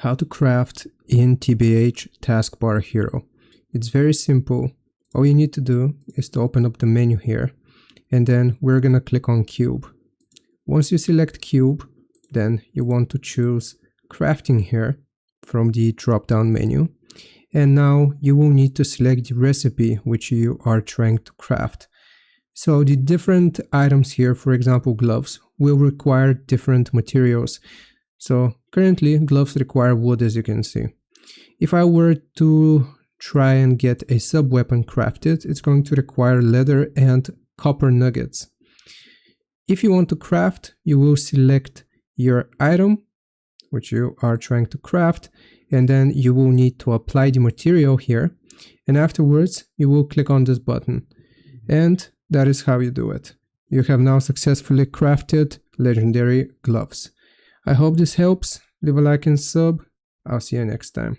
how to craft in TBH taskbar hero. It's very simple. All you need to do is to open up the menu here, and then we're gonna click on cube. Once you select cube, then you want to choose crafting here from the drop down menu, and now you will need to select the recipe which you are trying to craft. So the different items here, for example gloves, will require different materials. So currently gloves require wood, as you can see. If I were to try and get a sub weapon crafted, it's going to require leather and copper nuggets. If you want to craft, you will select your item which you are trying to craft, and then you will need to apply the material here, and afterwards you will click on this button, and that is how you do it. You have now successfully crafted legendary gloves. I hope this helps. Leave a like and sub. I'll see you next time.